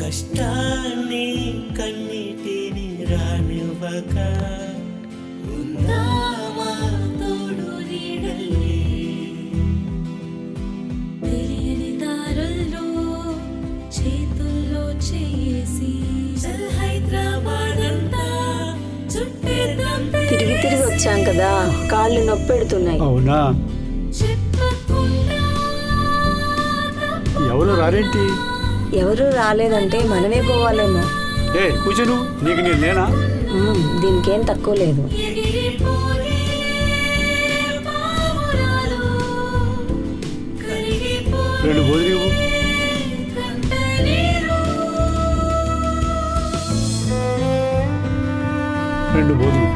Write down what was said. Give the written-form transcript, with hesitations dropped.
కష్టాన్ని కన్నీటిని రానివ్వక ఉందామా తోడు నీడల్లే. తెలియని దారుల్లో చేతుల్లో చేసి హైదరాబాద్ అంతా చుట్టేద్దాం. తిరిగి తిరిగి వచ్చాం కదా, కాళ్ళు నొప్పి పెడుతున్నాయి. అవునా? చెప్పకుండా ఎవరు రారేంటి? ఎవరు రాలేదంటే మనమే పోవాలేమో. కూర్చో, నువ్వు నీకు నేను లేనా? దీనికేం తక్కువ లేదు. ఎగిరిపోయే పావురాలు, కరిగిపోయే 2 బోధులు ఇవ్వు. కంటనీరు. 2 బోధులు.